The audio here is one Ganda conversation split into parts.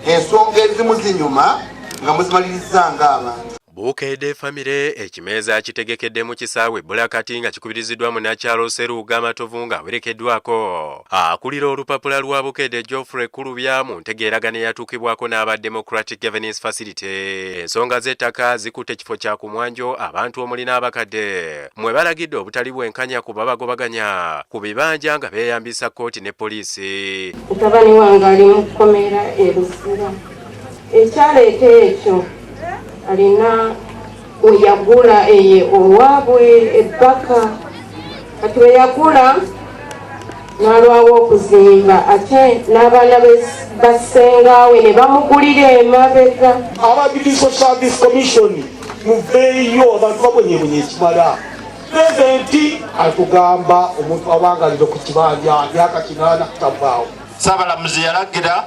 ensonga ezimu zinyuma nga muzimaliriza ng'abantu. Bukedde famire ekimeeza kitegekedde mu kisaawe Bulakati nga kikubiriziddwa munnakyalo Seruga Matovu nga awerekeddwako akulira olupapula lwa Bukedde Geoffrey Kulubya mu ntegeeragano eyatuukibwako n'aba Democratic Governance Facility. Ensonga z'ettaka zikutte ekifo kya ku mwanjo abantu omuli n'abakadde mwe balagidde obutali bwenkanya ku babagobaganya ku bibanja nga beeyambisa kkooti ne poliisi. Mutabani wange ali mu kkomera e Luzira. Ekyaleeta ekyo alina weyagula owaabwe ebbaka kati weyagula n'alwawo okuzimba ate n'abaana bassengawe ne bamugulira emabega. Aba Judicial Service Commission muveeyo abantu babonyebonye ekimala. Pulezidenti atugamba omuntu abangalira ku kibanja myaka 8 kutabaawo. Ssaabalamuzi yalagira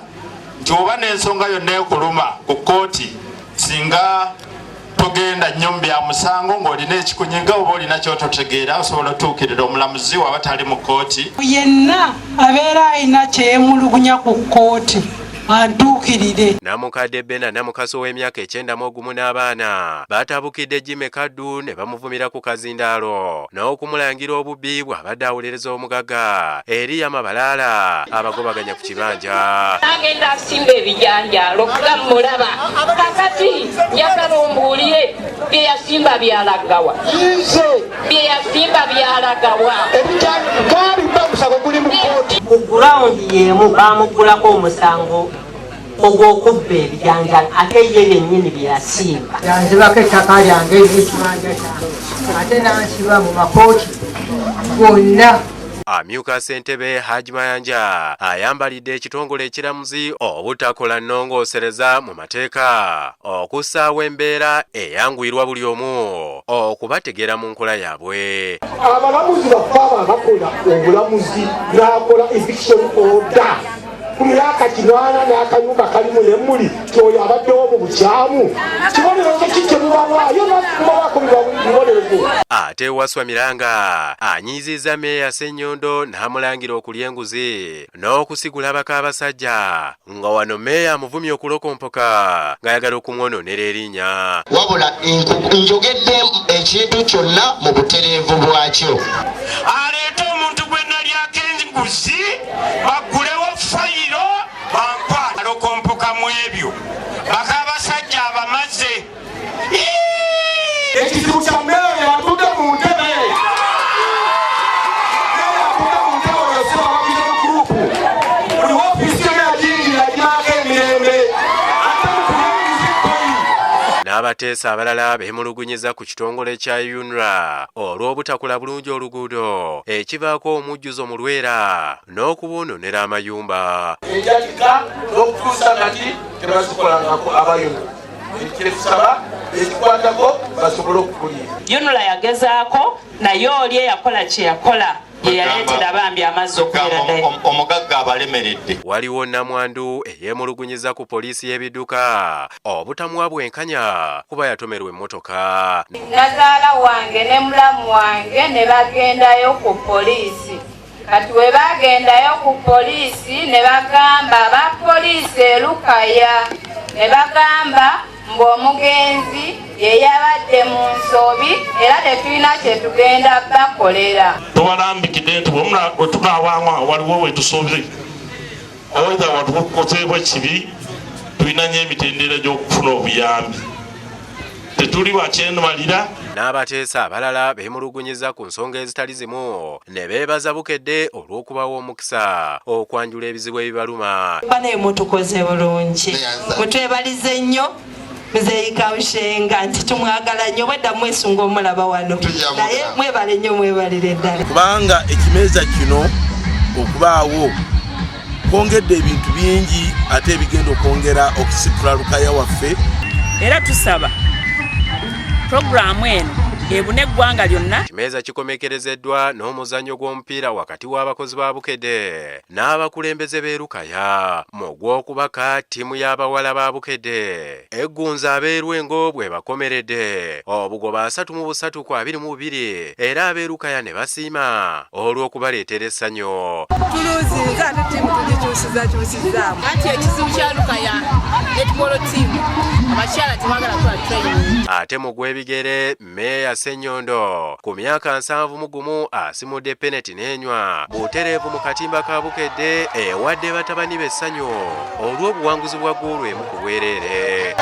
nti oba n'ensonga yonna ekuluma ku kkooti singa togenda nnyumba ya musango ng'olina ekikunyiga oba olina kyototegeera osobola otuukirira omulamuzi waba tali mu kkooti. Yenna abeera alina kyeyemulugunya ku kkooti antuukirire. Namukadde Bena Namukaso w'emyaka 91 n'abaana baatabukidde Jimmy Kaddu ne bamuvumira ku kazindaalo n'okumulangira obubbi bw'abadde awulereza omugaga eri Amabalaala abagobaganya ku kibanja. Agenda asimba ebijanjaalo kugamulaba kakati njagala ombuulire bye yasimba byalagawa bye yasimba byalagawa ku gulawundi y'emu baamugulako omusango ogw'okubba ebijanjaalo ate ye yennyini bye yasimba. Yanzibako ettaka lyange n'ekibanja kyange ate n'ansiba mu makooti gonna. Amyuka Ssentebe Haji Mayanja ayambalidde ekitongole ekiramuzi obutakola nnongoosereza mu mateeka okussaawo embeera eyanguyirwa buli omu okubategeera mu nkola yaabwe. Abalamuzi baffe bakola obulamuzi n'akola eviction order ku myaka 8 n'akanyumba kalimu n'emmuli kyoyo abaddewo mu bukyamu kibonero kye mubawaayo n'akumawako bibonerezo. Ate Waswa Miranga anyiizizza Meeya Ssenyondo n'amulangira okulya enguzi n'okusigula abaka abasajja nga wano Meeya amuvumye okulokompoka ng'ayagala okumwonoonera erinnya. Wabula njogedde ekintu kyonna mu butereevu bwakyo. Aleeta omuntu gwe nalyako enguzi bagulewo fayiro bampa alokompoka mu ebyo baka abasajja abamaze. Ekizibu kya Meeya yatudde mu ntebe buli woofiisi yagiyingira yagirako emirembe n'abateesa abalala beemulugunyiza ku kitongole kya UNRA olw'obutakola bulungi oluguudo ekivaako omujjuzo mu Lwera n'okuboononera amayumba. enjatika n'okutuusa kati tebazikolangako abayuna ekyetusaba ekikwatako basobole okukulira. UNRA yagezaako naye oli eyakola kye yakola ye yaleetera bambi amazzi okubeera ddala. Omugagga abalemeredde. Waliwo nnamwandu eyeemulugunyiza ku poliisi y'ebidduka obutamuwa bwenkanya kuba yatomerwa emmotoka. Nazaala wange ne mulamu wange ne bagendayo ku poliisi. Kati we bagendayo ku poliisi ne bagamba ba poliisi e Lukaya ne bagamba ng'omugenzi ye yabadde mu nsobi era tetulina kye tugenda bakolera. Tubalambikidde nti bwe tunaawangwa waliwo we tusobye aweza watukozeebwa ekibi tulina nnyo emitendera gy'okufuna obuyambi tetuli bakyemalira. N'abateesa abalala beemulugunyiza ku nsonga ezitali zimu ne beebaza Bukedde olw'okubawo omukisa okwanjula ebizibu ebibaluma. Bane mutukoze bulungi mutwebalize nnyo Muzeeyi Kawushenga nti tumwagala nnyo wedda mwesunga omulaba wano naye mwebale nnyo mwebalire ddala kubanga ekimeeza kino okubaawo kwongedde ebintu bingi ate ebigenda okwongera okusitula Lukaya waffe era tusaba programu eno ebune eggwanga lyonna. Kimeeza kikomekerezeddwa n'omuzannyo gw'omupiira wakati w'abakozi ba Bukedde n'abakulembeze b'e Lukaya mu gw'okubaka ttiimu y'abawala ba Bukedde eggunza ab'Erwengo bwe bakomeredde obugoba 3-3 ku 22 era ab'e Lukaya ne basiima olw'okubaleetera essanyu. Tuluzinza ate ttiimu tugikyusiza anti ekizibu kya Lukaya basketball team abakyala tebagala kukola training. Ate mu gw'ebigere Meeya Ssenyondo ku myaka 71 asimudde penalty n'enywa butereevu mu katimba ka Bukedde ewadde batabani b'essanyu olw'obuwanguzi bwa ggoolo emu ku bwereere.